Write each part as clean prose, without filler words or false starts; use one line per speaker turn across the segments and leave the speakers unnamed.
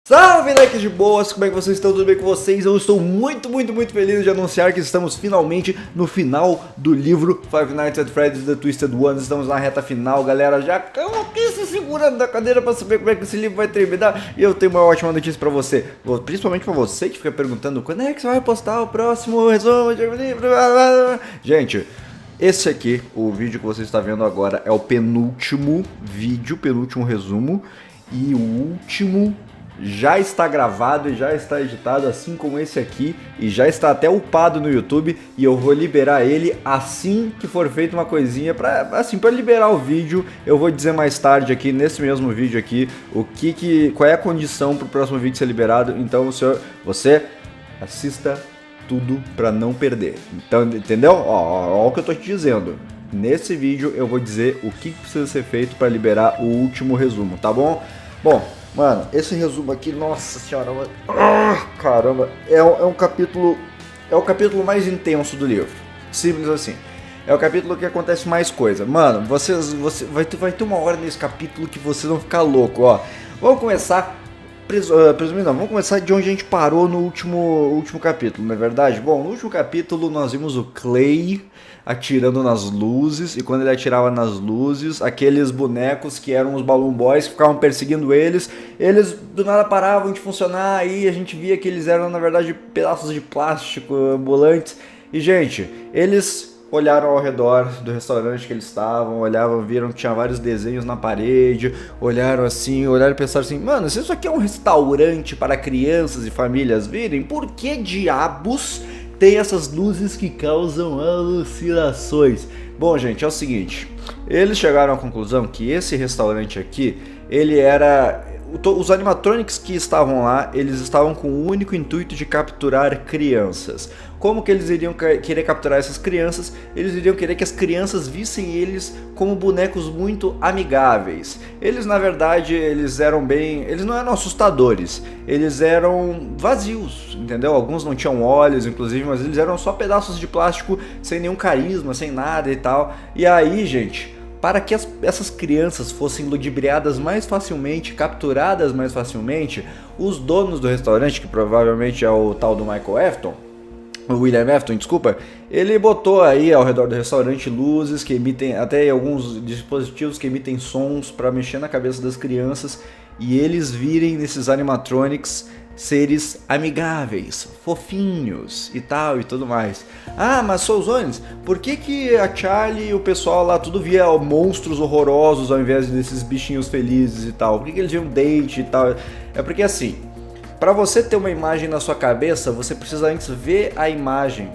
Salve, leques de boas, como é que vocês estão? Tudo bem com vocês? Eu estou muito feliz de anunciar que estamos finalmente no final do livro Five Nights at Freddy's The Twisted Ones. Estamos na reta final, galera, já estamos aqui se segurando da cadeira para saber como é que esse livro vai terminar. E eu tenho uma ótima notícia para você, principalmente para você que fica perguntando quando é que você vai postar o próximo resumo de livro. Gente, esse aqui, o vídeo que você está vendo agora, é o penúltimo vídeo, penúltimo resumo, e o último já está gravado e já está editado, assim como esse aqui, e já está até upado no YouTube, e eu vou liberar ele assim que for feita uma coisinha para liberar o vídeo. Eu vou dizer mais tarde aqui nesse mesmo vídeo aqui qual é a condição para o próximo vídeo ser liberado. Então você assista tudo para não perder. Então, entendeu? Ó, o que eu tô te dizendo. Nesse vídeo eu vou dizer o que precisa ser feito para liberar o último resumo, tá bom? Bom, mano, esse resumo aqui, nossa senhora, caramba, é o capítulo mais intenso do livro, simples assim. É o capítulo que acontece mais coisa. Mano, você vai ter uma hora nesse capítulo que vocês vão ficar louco, ó. Vamos começar, vamos começar de onde a gente parou no último capítulo, não é verdade? Bom, no último capítulo nós vimos o Clay atirando nas luzes, e quando ele atirava nas luzes, aqueles bonecos que eram os Balloon Boys que ficavam perseguindo eles do nada paravam de funcionar, aí a gente via que eles eram na verdade pedaços de plástico ambulantes. E gente, eles olharam ao redor do restaurante que eles estavam, viram que tinha vários desenhos na parede, olharam e pensaram assim, mano, se isso aqui é um restaurante para crianças e famílias virem, por que diabos tem essas luzes que causam alucinações? Bom, gente, é o seguinte, eles chegaram à conclusão que esse restaurante aqui, ele era... Os animatronics que estavam lá, eles estavam com o único intuito de capturar crianças. Como que eles iriam querer capturar essas crianças? Eles iriam querer que as crianças vissem eles como bonecos muito amigáveis. Eles, na verdade, eles não eram assustadores, eles eram vazios, entendeu? Alguns não tinham olhos, inclusive, mas eles eram só pedaços de plástico, sem nenhum carisma, sem nada e tal. E aí, gente, para que essas crianças fossem ludibriadas mais facilmente, capturadas mais facilmente, os donos do restaurante, que provavelmente é o tal do o William Afton, desculpa, ele botou aí ao redor do restaurante luzes que emitem, até alguns dispositivos que emitem sons para mexer na cabeça das crianças, e eles virem nesses animatronics seres amigáveis, fofinhos e tal e tudo mais. Ah, mas Souzones, por que a Charlie e o pessoal lá tudo via monstros horrorosos ao invés desses bichinhos felizes e tal? Por que eles viam date e tal? É porque assim, para você ter uma imagem na sua cabeça, você precisa antes ver a imagem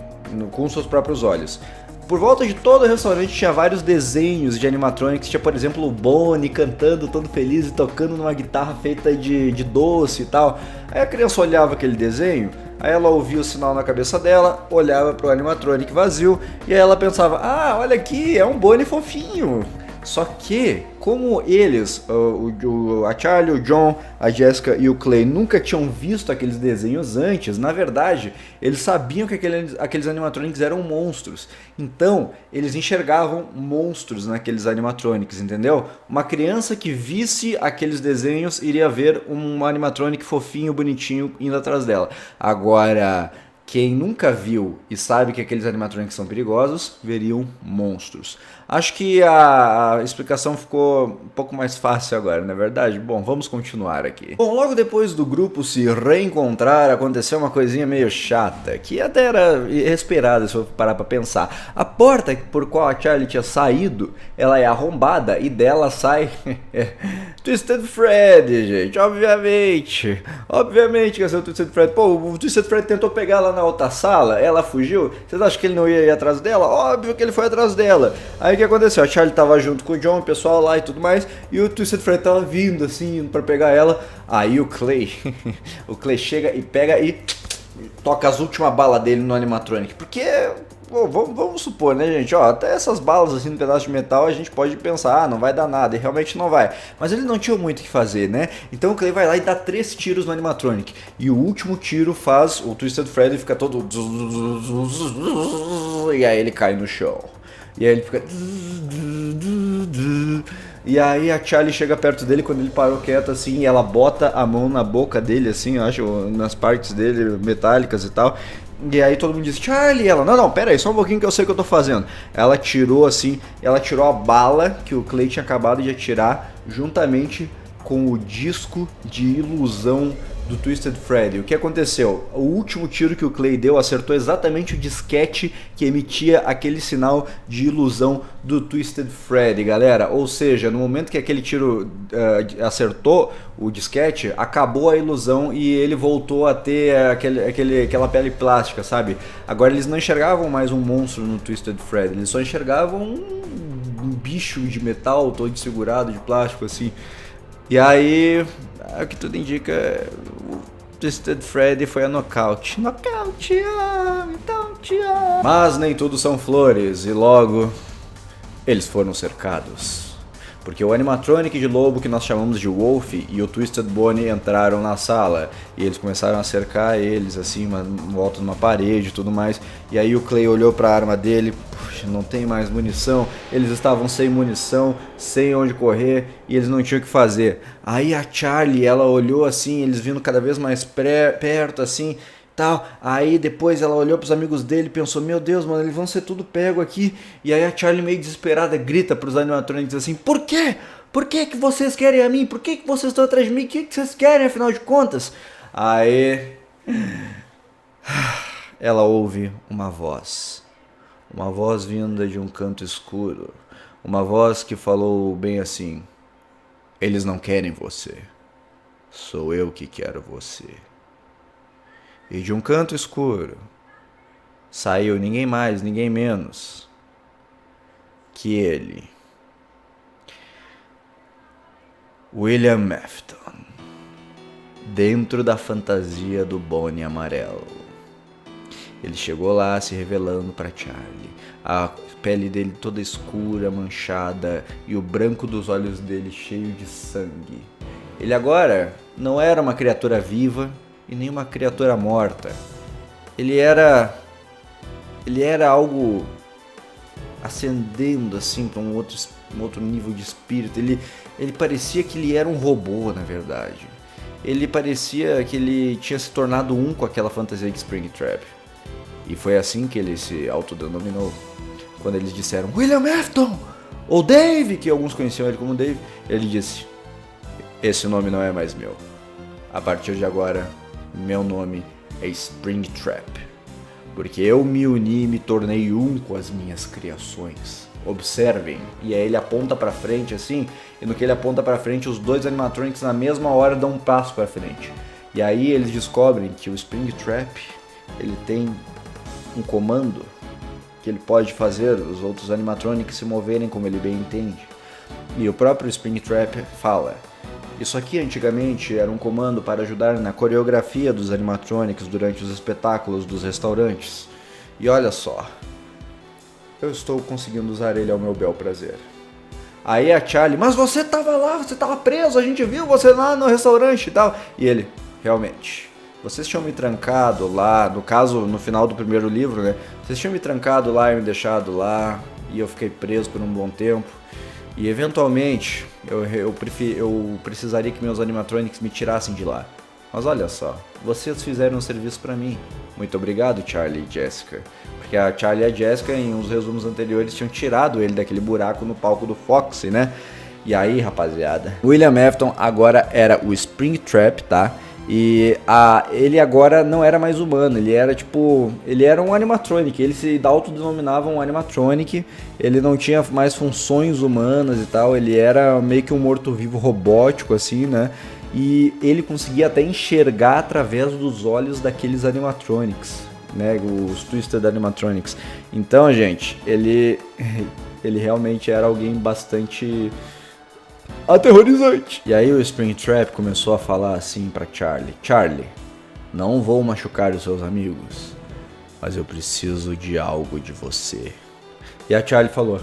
com seus próprios olhos. Por volta de todo o restaurante tinha vários desenhos de animatronics, tinha por exemplo o Bonnie cantando todo feliz e tocando numa guitarra feita de doce e tal. Aí a criança olhava aquele desenho, aí ela ouvia o sinal na cabeça dela, olhava pro animatronic vazio, e aí ela pensava, ah, olha aqui, é um Bonnie fofinho. Só que, como eles, a Charlie, o John, a Jessica e o Clay nunca tinham visto aqueles desenhos antes, na verdade, eles sabiam que aqueles animatronics eram monstros. Então, eles enxergavam monstros naqueles animatronics, entendeu? Uma criança que visse aqueles desenhos iria ver um animatronic fofinho, bonitinho, indo atrás dela. Agora, quem nunca viu e sabe que aqueles animatronics são perigosos, veriam monstros. Acho que a explicação ficou um pouco mais fácil agora, não é verdade? Bom, vamos continuar aqui. Bom, logo depois do grupo se reencontrar, aconteceu uma coisinha meio chata, que até era esperada se eu parar pra pensar. A porta por qual a Charlie tinha saído, ela é arrombada e dela sai Twisted Freddy, gente, obviamente que ia ser o Twisted Freddy. Pô, o Twisted Freddy tentou pegar ela na outra sala, ela fugiu. Vocês acham que ele não ia ir atrás dela? Óbvio que ele foi atrás dela. Aí o que aconteceu? A Charlie tava junto com o John, o pessoal lá e tudo mais, e o Twisted Freddy tava vindo assim, indo pra pegar ela. Aí o Clay chega e pega e toca as últimas balas dele no animatronic. Porque, pô, vamos supor, né, gente? Ó, até essas balas assim no pedaço de metal a gente pode pensar, ah, não vai dar nada, e realmente não vai. Mas ele não tinha muito o que fazer, né? Então o Clay vai lá e dá 3 tiros no animatronic. E o último tiro faz o Twisted Freddy ficar todo... E aí ele cai no chão. E aí ele fica... E aí a Charlie chega perto dele quando ele parou quieto assim, e ela bota a mão na boca dele, assim, eu acho, nas partes dele metálicas e tal. E aí todo mundo diz, Charlie, e ela, não, pera aí, só um pouquinho que eu sei o que eu tô fazendo. Ela tirou assim, ela tirou a bala que o Clay tinha acabado de atirar, juntamente com o disco de ilusão do Twisted Freddy. O que aconteceu? O último tiro que o Clay deu acertou exatamente o disquete que emitia aquele sinal de ilusão do Twisted Freddy, galera. Ou seja, no momento que aquele tiro acertou o disquete, acabou a ilusão e ele voltou a ter aquela pele plástica, sabe? Agora eles não enxergavam mais um monstro no Twisted Freddy, eles só enxergavam um bicho de metal todo segurado de plástico assim. E aí, o que tudo indica, o Twisted Freddy foi a nocaute. Nocaute, então te amo. Mas nem tudo são flores, e logo eles foram cercados. Porque o animatronic de lobo que nós chamamos de Wolf e o Twisted Bonnie entraram na sala. E eles começaram a cercar eles, assim, volta numa parede e tudo mais. E aí o Clay olhou para a arma dele, puxa, não tem mais munição. Eles estavam sem munição, sem onde correr e eles não tinham o que fazer. Aí a Charlie, ela olhou assim, eles vindo cada vez mais perto, assim... Tal. Aí depois ela olhou pros amigos dele e pensou, meu Deus, mano, eles vão ser tudo pego aqui. E aí a Charlie meio desesperada grita pros animatronics assim, por quê? Por que que vocês querem a mim? Por que que vocês estão atrás de mim? O que que vocês querem, afinal de contas? Aí ela ouve uma voz vinda de um canto escuro, uma voz que falou bem assim, eles não querem você, sou eu que quero você. E de um canto escuro saiu ninguém mais, ninguém menos que ele, William Afton, dentro da fantasia do Bonnie amarelo. Ele chegou lá se revelando para Charlie, a pele dele toda escura, manchada e o branco dos olhos dele cheio de sangue. Ele agora não era uma criatura viva e nem uma criatura morta. Ele era algo ascendendo assim para um outro nível de espírito. Ele parecia que ele era um robô, na verdade. Ele parecia que ele tinha se tornado um com aquela fantasia de Springtrap. E foi assim que ele se autodenominou. Quando eles disseram William Afton, ou Dave, que alguns conheciam ele como Dave, ele disse, esse nome não é mais meu. A partir de agora, meu nome é Springtrap, porque eu me uni e me tornei um com as minhas criações. Observem, e aí ele aponta pra frente assim, e no que ele aponta pra frente, os dois animatronics na mesma hora dão um passo pra frente. E aí eles descobrem que o Springtrap, ele tem um comando que ele pode fazer os outros animatronics se moverem como ele bem entende. E o próprio Springtrap fala, isso aqui antigamente era um comando para ajudar na coreografia dos animatronics durante os espetáculos dos restaurantes. E olha só, eu estou conseguindo usar ele ao meu bel prazer. Aí a Charlie, mas você estava lá, você estava preso, a gente viu você lá no restaurante e tal. E ele, realmente, vocês tinham me trancado lá, no caso, no final do primeiro livro, né? Vocês tinham me trancado lá e me deixado lá, e eu fiquei preso por um bom tempo. E eventualmente eu precisaria que meus animatronics me tirassem de lá. Mas olha só, vocês fizeram um serviço pra mim. Muito obrigado, Charlie e Jessica. Porque a Charlie e a Jessica, em uns resumos anteriores, tinham tirado ele daquele buraco no palco do Foxy, né? E aí, rapaziada, William Afton agora era o Springtrap, tá? E ele agora não era mais humano, ele era um animatronic, ele se autodenominava um animatronic, ele não tinha mais funções humanas e tal, ele era meio que um morto-vivo robótico assim, né? E ele conseguia até enxergar através dos olhos daqueles animatronics, né? Os Twisted Animatronics. Então, gente, ele realmente era alguém bastante aterrorizante. E aí o Springtrap começou a falar assim pra Charlie, Charlie, não vou machucar os seus amigos, mas eu preciso de algo de você. E a Charlie falou,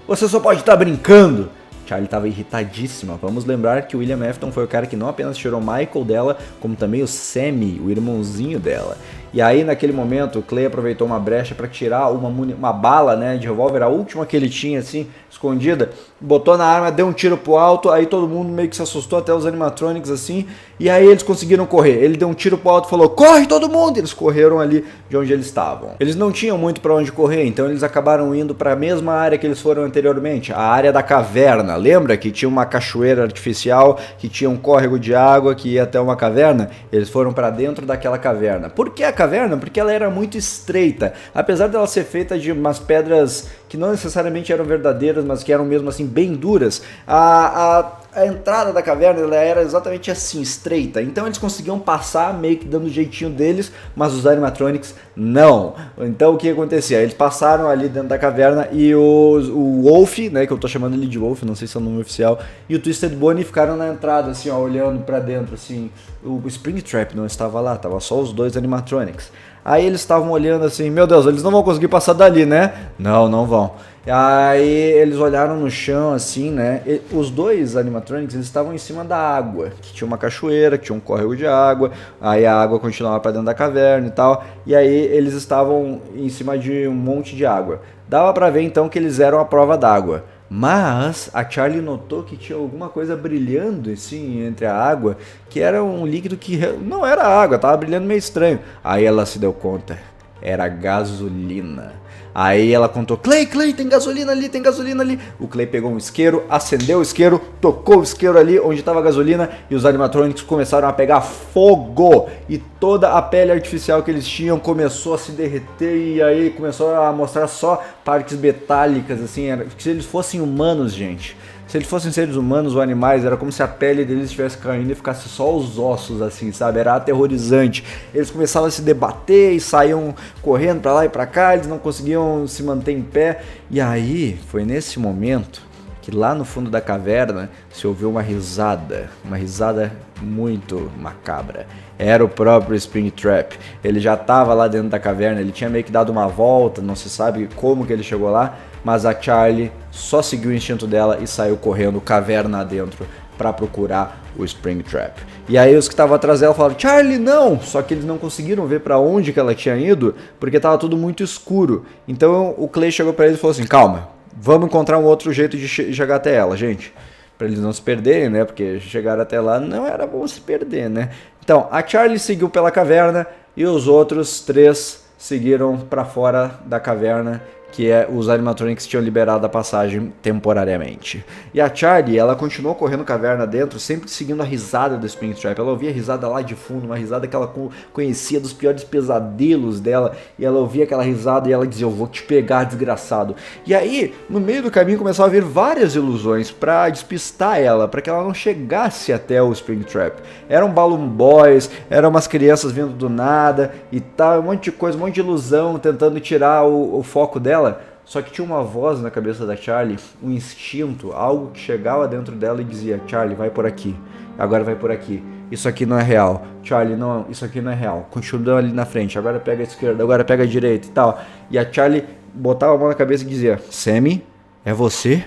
você só pode estar brincando. Charlie estava irritadíssima. Vamos lembrar que o William Afton foi o cara que não apenas tirou Michael dela, como também o Sammy, o irmãozinho dela. E aí naquele momento o Clay aproveitou uma brecha para tirar uma bala, né, de revólver, a última que ele tinha assim, escondida, botou na arma, deu um tiro pro alto, aí todo mundo meio que se assustou, até os animatronics assim, e aí eles conseguiram correr. Ele deu um tiro pro alto e falou: corre todo mundo! Eles correram ali de onde eles estavam. Eles não tinham muito para onde correr, então eles acabaram indo para a mesma área que eles foram anteriormente, a área da caverna. Lembra que tinha uma cachoeira artificial, que tinha um córrego de água que ia até uma caverna? Eles foram para dentro daquela caverna. Por que a caverna? Porque ela era muito estreita, apesar dela ser feita de umas pedras que não necessariamente eram verdadeiras, mas que eram mesmo assim bem duras. A entrada da caverna ela era exatamente assim, estreita, então eles conseguiam passar meio que dando o jeitinho deles, mas os animatronics não. Então o que acontecia? Eles passaram ali dentro da caverna e o Wolf, né, que eu tô chamando ele de Wolf, não sei se é o nome oficial, e o Twisted Bonnie ficaram na entrada assim, ó, olhando pra dentro assim. O Springtrap não estava lá, tava só os dois animatronics. Aí eles estavam olhando assim, meu Deus, eles não vão conseguir passar dali, né? Não, não vão. Aí eles olharam no chão assim, né? E os dois animatronics, eles estavam em cima da água, que tinha uma cachoeira, que tinha um córrego de água, aí a água continuava para dentro da caverna e tal. E aí eles estavam em cima de um monte de água. Dava para ver então que eles eram a prova d'água. Mas a Charlie notou que tinha alguma coisa brilhando assim entre a água, que era um líquido que não era água, tava brilhando meio estranho. Aí ela se deu conta, era gasolina. Aí ela contou: Clay, tem gasolina ali, tem gasolina ali. O Clay pegou um isqueiro, acendeu o isqueiro, tocou o isqueiro ali onde estava a gasolina e os animatronics começaram a pegar fogo. E toda a pele artificial que eles tinham começou a se derreter e aí começou a mostrar só partes metálicas, assim, era, se eles fossem humanos, gente. Se eles fossem seres humanos ou animais, era como se a pele deles estivesse caindo e ficasse só os ossos, assim, sabe? Era aterrorizante. Eles começavam a se debater e saíam correndo pra lá e pra cá, eles não conseguiam se manter em pé. E aí, foi nesse momento que lá no fundo da caverna se ouviu uma risada muito macabra. Era o próprio Springtrap. Ele já estava lá dentro da caverna, ele tinha meio que dado uma volta, não se sabe como que ele chegou lá, mas a Charlie só seguiu o instinto dela e saiu correndo caverna adentro para procurar o Springtrap. E aí os que estavam atrás dela falaram: Charlie, não! Só que eles não conseguiram ver para onde que ela tinha ido, porque estava tudo muito escuro. Então o Clay chegou para eles e falou assim: calma, vamos encontrar um outro jeito de chegar até ela, gente. Para eles não se perderem, né? Porque chegar até lá não era bom se perder, né? Então, a Charlie seguiu pela caverna e os outros três seguiram para fora da caverna, que os animatronics tinham liberado a passagem temporariamente. E a Charlie, ela continuou correndo caverna dentro, sempre seguindo a risada do Springtrap. Ela ouvia a risada lá de fundo, uma risada que ela conhecia dos piores pesadelos dela, e ela ouvia aquela risada e ela dizia: eu vou te pegar, desgraçado. E aí, no meio do caminho, começou a vir várias ilusões para despistar ela, para que ela não chegasse até o Springtrap. Eram Balloon Boys, eram umas crianças vindo do nada e tal, um monte de coisa, um monte de ilusão, tentando tirar o foco dela. Só que tinha uma voz na cabeça da Charlie, um instinto, algo que chegava dentro dela e dizia: Charlie, vai por aqui, agora vai por aqui, isso aqui não é real, Charlie, não, isso aqui não é real, continua ali na frente, agora pega a esquerda, agora pega a direita e tal. E a Charlie botava a mão na cabeça e dizia: Sammy, é você?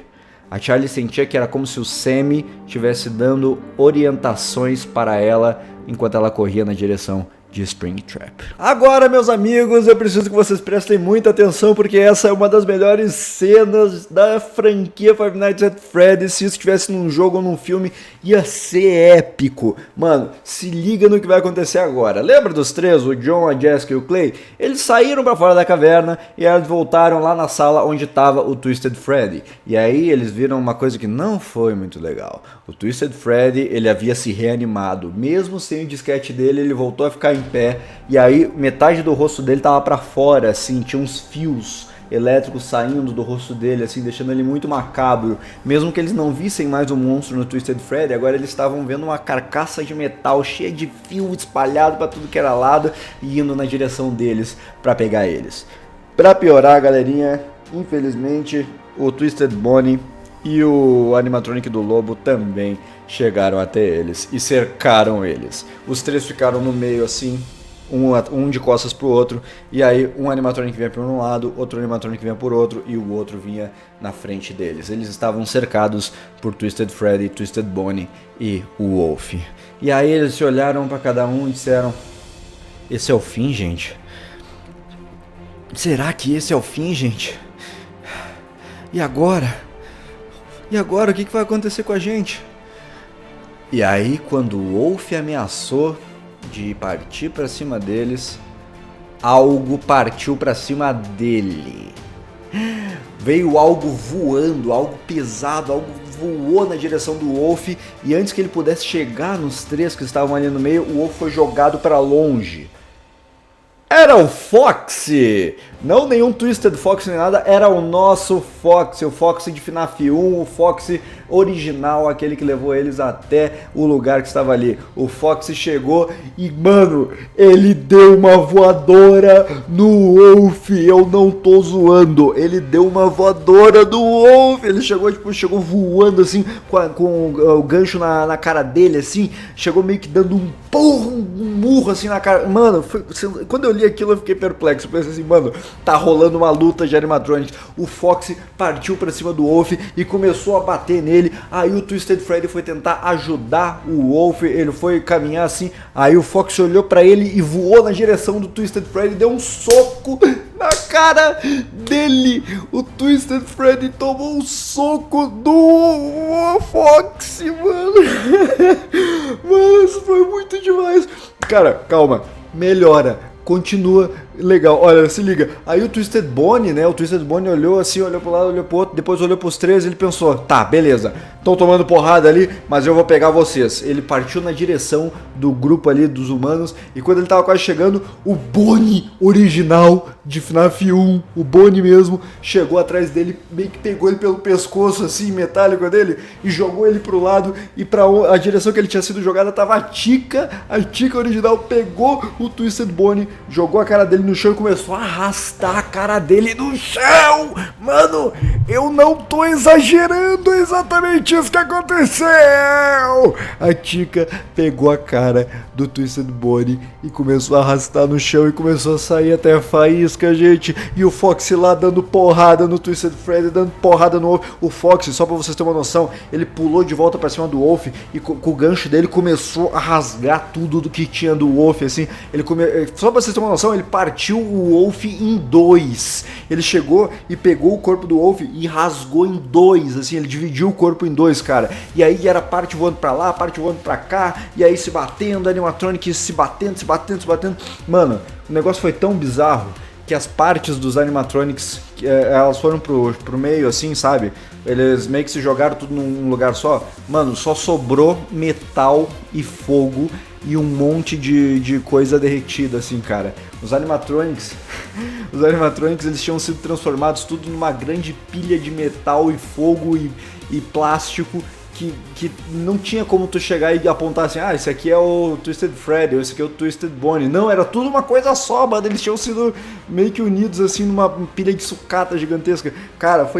A Charlie sentia que era como se o Sammy estivesse dando orientações para ela enquanto ela corria na direção de Springtrap. Agora, meus amigos, eu preciso que vocês prestem muita atenção, porque essa é uma das melhores cenas da franquia Five Nights at Freddy's. Se isso estivesse num jogo ou num filme, ia ser épico. Mano, se liga no que vai acontecer agora. Lembra dos três, o John, a Jessica e o Clay? Eles saíram pra fora da caverna e eles voltaram lá na sala onde estava o Twisted Freddy. E aí eles viram uma coisa que não foi muito legal. O Twisted Freddy, ele havia se reanimado. Mesmo sem o disquete dele, ele voltou a ficar em pé, e aí metade do rosto dele tava pra fora, assim, tinha uns fios elétricos saindo do rosto dele, assim, deixando ele muito macabro. Mesmo que eles não vissem mais o monstro no Twisted Freddy, agora eles estavam vendo uma carcaça de metal cheia de fio espalhado pra tudo que era lado e indo na direção deles pra pegar eles. Pra piorar, galerinha, infelizmente o Twisted Bonnie e o animatronic do lobo também chegaram até eles e cercaram eles. Os três ficaram no meio assim, um de costas pro outro, e aí um animatronic vinha por um lado, outro animatronic vinha por outro e o outro vinha na frente deles. Eles estavam cercados por Twisted Freddy, Twisted Bonnie e o Wolf. E aí eles se olharam para cada um e disseram: Esse é o fim, gente? Será que esse é o fim, gente? E agora? E agora, o que vai acontecer com a gente? E aí, quando o Wolf ameaçou de partir pra cima deles, algo partiu pra cima dele. Veio algo voando, algo pesado, algo voou na direção do Wolf, e antes que ele pudesse chegar nos três que estavam ali no meio, o Wolf foi jogado pra longe. Era o Foxy! Não nenhum Twisted Fox nem nada, era o nosso Foxy, o Foxy de FNAF 1, o Foxy original, aquele que levou eles até o lugar que estava ali. O Foxy chegou e, mano, ele deu uma voadora no Wolf, eu não tô zoando, ele deu uma voadora no Wolf, ele chegou voando assim, com o gancho na cara dele, assim, chegou meio que dando um murro assim na cara, mano, quando eu li aquilo eu fiquei perplexo, pensei assim, mano, tá rolando uma luta de animatronics, o Foxy partiu pra cima do Wolf e começou a bater nele, aí o Twisted Freddy foi tentar ajudar o Wolf, ele foi caminhar assim, aí o Foxy olhou pra ele e voou na direção do Twisted Freddy, deu um soco na cara dele, o Twisted Freddy tomou um soco do Foxy, mano, mano, isso foi muito demais, cara, calma, melhora, continua legal, olha, se liga, aí o Twisted Bonnie, né, o Twisted Bonnie olhou assim, olhou pro lado, olhou pro outro, depois olhou pros três e ele pensou, tá, beleza, estão tomando porrada ali, mas eu vou pegar vocês. Ele partiu na direção do grupo ali dos humanos, e quando ele tava quase chegando, o Bonnie original de FNAF 1, o Bonnie mesmo, chegou atrás dele, meio que pegou ele pelo pescoço assim, metálico dele, e jogou ele pro lado, e pra a direção que ele tinha sido jogada tava a Chica original pegou o Twisted Bonnie, jogou a cara dele no chão e começou a arrastar a cara dele no chão. Mano, eu não tô exagerando, é exatamente isso que aconteceu. A Chica pegou a cara do Twisted Bonnie e começou a arrastar no chão e começou a sair até a faísca, gente. E o Foxy lá dando porrada no Twisted Freddy, dando porrada no Wolf. O Foxy, só pra vocês terem uma noção, ele pulou de volta pra cima do Wolf e com o gancho dele começou a rasgar tudo do que tinha do Wolf, assim. Só pra vocês terem uma noção, ele partiu o Wolf em dois. Ele chegou e pegou o corpo do Wolf e rasgou em dois, assim, ele dividiu o corpo em dois, cara. E aí era parte voando pra lá, parte voando pra cá, e aí se batendo, animatronics se batendo. Mano, o negócio foi tão bizarro que as partes dos animatronics, elas foram pro meio, assim, sabe? Eles meio que se jogaram tudo num lugar só. Mano, só sobrou metal e fogo e um monte de coisa derretida, assim, cara. Os animatronics, eles tinham sido transformados tudo numa grande pilha de metal e fogo e plástico que não tinha como tu chegar e apontar assim, ah, esse aqui é o Twisted Freddy, ou esse aqui é o Twisted Bonnie. Não, era tudo uma coisa só, mano, eles tinham sido meio que unidos assim numa pilha de sucata gigantesca. Cara,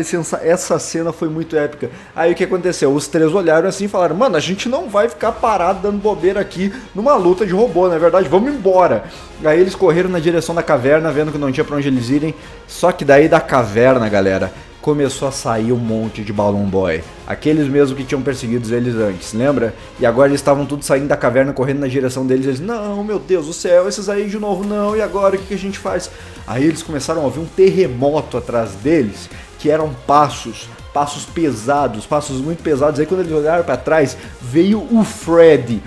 essa cena foi muito épica. Aí o que aconteceu? Os três olharam assim e falaram, mano, a gente não vai ficar parado dando bobeira aqui numa luta de robô, na verdade, vamos embora. Aí eles correram na direção da caverna, vendo que não tinha pra onde eles irem, só que daí da caverna, galera, começou a sair um monte de Balloon Boy. Aqueles mesmo que tinham perseguido eles antes, lembra? E agora eles estavam todos saindo da caverna, correndo na direção deles. Eles, não, meu Deus do céu, esses aí de novo não, e agora o que a gente faz? Aí eles começaram a ouvir um terremoto atrás deles, que eram passos pesados, passos muito pesados. Aí quando eles olharam pra trás, veio o Freddy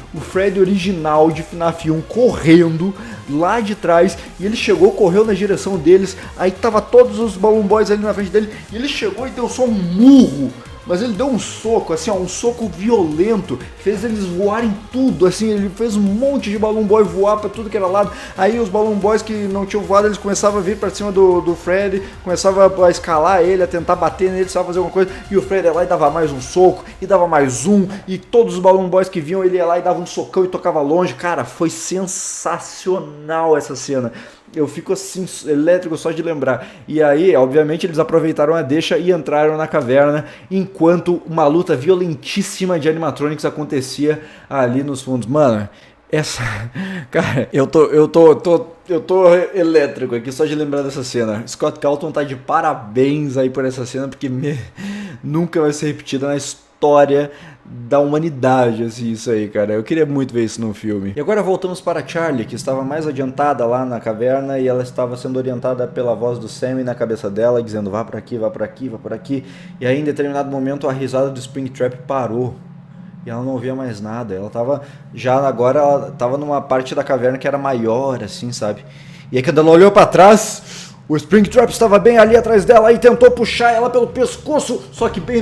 original de FNAF 1 correndo lá de trás, e ele correu na direção deles, aí tava todos os Balloon Boys ali na frente dele, e ele chegou e deu só um murro, mas ele deu um soco, assim, ó, um soco violento, fez eles voarem tudo, assim, ele fez um monte de Balloon Boy voar pra tudo que era lado. Aí os Balloon Boys que não tinham voado, eles começavam a vir pra cima do Freddy, começavam a escalar ele, a tentar bater nele, sabe, fazer alguma coisa, e o Freddy ia lá e dava mais um soco, e dava mais um, e todos os Balloon Boys que vinham, ele ia lá e dava um socão e tocava longe. Cara, foi sensacional essa cena. Eu fico assim, elétrico só de lembrar. E aí, obviamente, eles aproveitaram a deixa e entraram na caverna, enquanto uma luta violentíssima de animatronics acontecia ali nos fundos. Mano, cara, eu tô elétrico aqui só de lembrar dessa cena. Scott Calton tá de parabéns aí por essa cena, porque nunca vai ser repetida na história da humanidade, assim, isso aí, cara. Eu queria muito ver isso num filme. E agora voltamos para Charlie, que estava mais adiantada lá na caverna e ela estava sendo orientada pela voz do Sammy na cabeça dela, dizendo vá pra aqui, vá pra aqui, vá por aqui. E aí, em determinado momento, a risada do Springtrap parou. E ela não ouvia mais nada. Ela tava, ela tava numa parte da caverna que era maior, assim, sabe? E aí, quando ela olhou pra trás... O Springtrap estava bem ali atrás dela e tentou puxar ela pelo pescoço, só que bem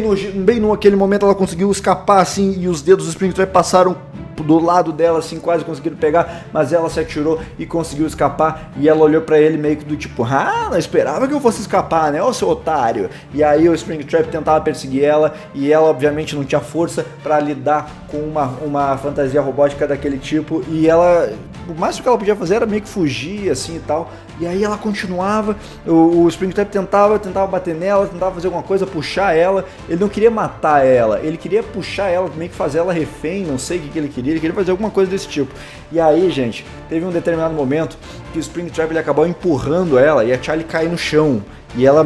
no aquele momento ela conseguiu escapar assim e os dedos do Springtrap passaram do lado dela assim, quase conseguiram pegar, mas ela se atirou e conseguiu escapar e ela olhou pra ele meio que do tipo, não esperava que eu fosse escapar, né, ô seu otário. E aí o Springtrap tentava perseguir ela e ela obviamente não tinha força pra lidar com uma fantasia robótica daquele tipo e ela, o máximo que ela podia fazer era meio que fugir assim e tal. E aí ela continuava, o Springtrap tentava bater nela, tentava fazer alguma coisa, puxar ela. Ele não queria matar ela, ele queria puxar ela, meio que fazer ela refém, não sei o que ele queria fazer alguma coisa desse tipo. E aí, gente, teve um determinado momento que o Springtrap ele acabou empurrando ela e a Charlie caiu no chão. E ela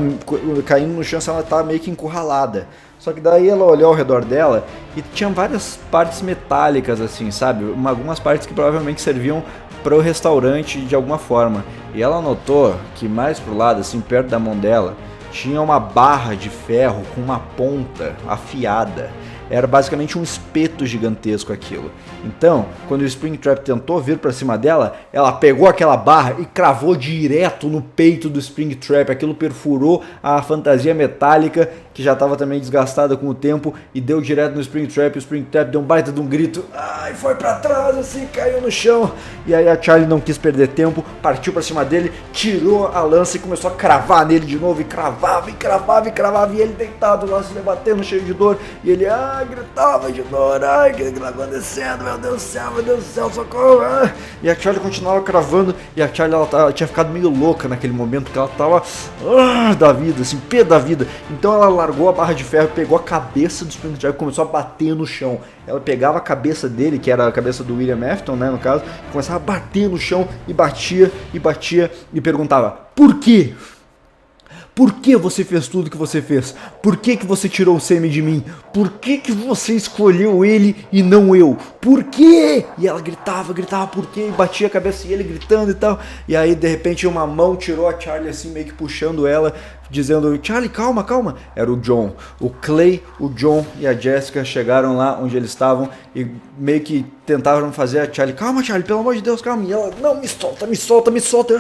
caindo no chão, ela estava meio que encurralada. Só que daí ela olhou ao redor dela e tinha várias partes metálicas assim, sabe? Algumas partes que provavelmente serviam para o restaurante de alguma forma. E ela notou que mais pro lado, assim, perto da mão dela, tinha uma barra de ferro com uma ponta afiada. Era basicamente um espeto gigantesco aquilo. Então, quando o Springtrap tentou vir pra cima dela, ela pegou aquela barra e cravou direto no peito do Springtrap. Aquilo perfurou a fantasia metálica, que já estava também desgastada com o tempo, e deu direto no Springtrap. O Springtrap deu um baita de um grito, e foi pra trás, assim, caiu no chão. E aí a Charlie não quis perder tempo, partiu pra cima dele, tirou a lança e começou a cravar nele de novo, e cravava, e ele deitado lá, se debatendo, cheio de dor, e ele, gritava de dor, o que tá acontecendo, meu Deus do céu, socorro, E a Charlie continuava cravando, e a Charlie, ela tinha ficado meio louca naquele momento, porque ela tava, da vida, assim, pé da vida. Então ela largou a barra de ferro, pegou a cabeça do Springtrap e começou a bater no chão. Ela pegava a cabeça dele, que era a cabeça do William Afton, né, no caso, e começava a bater no chão, e batia, e perguntava, por quê? Por que você fez tudo que você fez? Por que você tirou o Sammy de mim? Por que você escolheu ele e não eu? Por quê? E ela gritava, por quê? E batia a cabeça e ele gritando e tal. E aí, de repente, uma mão tirou a Charlie assim, meio que puxando ela, dizendo, Charlie, calma. Era o John. O Clay, o John e a Jessica chegaram lá onde eles estavam e meio que tentaram fazer a Charlie, calma, Charlie, pelo amor de Deus, calma. E ela, não, me solta.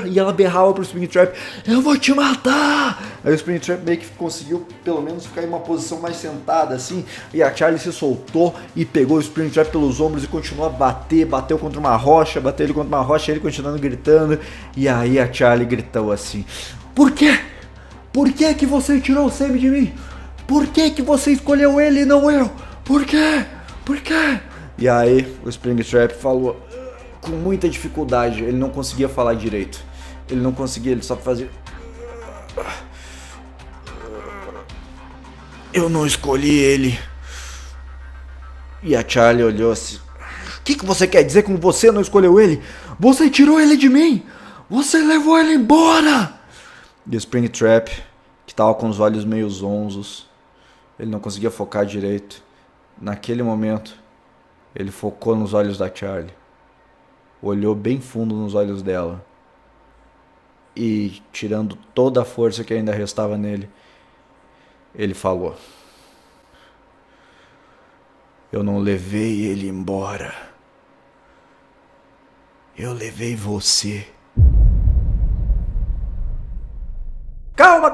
E ela berrava pro Springtrap, eu vou te matar. Aí o Springtrap meio que conseguiu, pelo menos, ficar em uma posição mais sentada, assim. E a Charlie se soltou e pegou o Springtrap pelos ombros e continuou a bater. Bateu contra uma rocha, ele continuando gritando. E aí a Charlie gritou assim, por quê? Por que você tirou o Sammy de mim? Por que você escolheu ele e não eu? Por quê? E aí o Springtrap falou com muita dificuldade, ele não conseguia falar direito. Ele só fazia... Eu não escolhi ele. E a Charlie olhou assim, o que você quer dizer com você não escolheu ele? Você tirou ele de mim! Você levou ele embora! E o Springtrap, que estava com os olhos meio zonzos, ele não conseguia focar direito. Naquele momento, ele focou nos olhos da Charlie, olhou bem fundo nos olhos dela e, tirando toda a força que ainda restava nele, ele falou, eu não levei ele embora, eu levei você. Calma,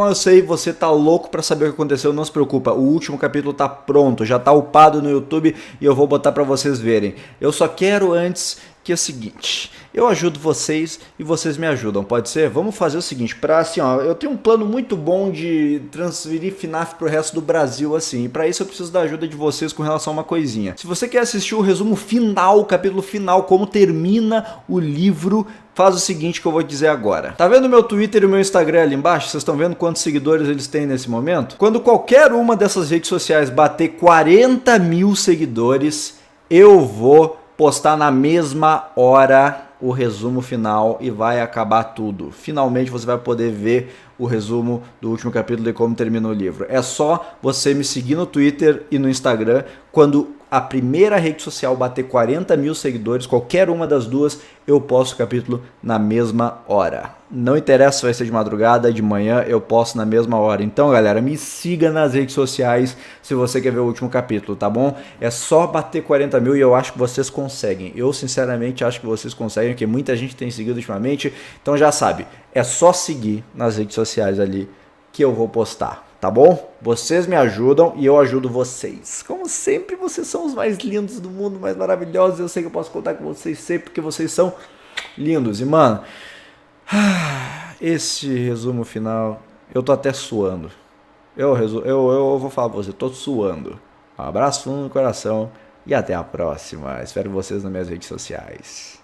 eu sei, você tá louco pra saber o que aconteceu, não se preocupa, o último capítulo tá pronto, já tá upado no YouTube e eu vou botar pra vocês verem. Eu só quero antes que é o seguinte, eu ajudo vocês e vocês me ajudam, pode ser? Vamos fazer o seguinte, pra assim, eu tenho um plano muito bom de transferir FNAF pro resto do Brasil, assim, e pra isso eu preciso da ajuda de vocês com relação a uma coisinha. Se você quer assistir o resumo final, o capítulo final, como termina o livro, faz o seguinte que eu vou dizer agora. Tá vendo o meu Twitter e o meu Instagram ali embaixo? Vocês estão vendo quantos seguidores eles têm nesse momento? Quando qualquer uma dessas redes sociais bater 40 mil seguidores, eu vou postar na mesma hora o resumo final e vai acabar tudo. Finalmente você vai poder ver o resumo do último capítulo e como termina o livro. É só você me seguir no Twitter e no Instagram. Quando a primeira rede social bater 40 mil seguidores, qualquer uma das duas, eu posto o capítulo na mesma hora. Não interessa se vai ser de madrugada, de manhã, eu posto na mesma hora. Então, galera, me siga nas redes sociais se você quer ver o último capítulo, tá bom? É só bater 40 mil e eu acho que vocês conseguem. Eu, sinceramente, acho que vocês conseguem, porque muita gente tem seguido ultimamente. Então, já sabe, é só seguir nas redes sociais ali que eu vou postar. Tá bom? Vocês me ajudam e eu ajudo vocês. Como sempre, vocês são os mais lindos do mundo, mais maravilhosos. Eu sei que eu posso contar com vocês sempre, porque vocês são lindos. E, mano, esse resumo final, eu tô até suando. Eu vou falar pra você, eu tô suando. Um abraço fundo no coração e até a próxima. Espero vocês nas minhas redes sociais.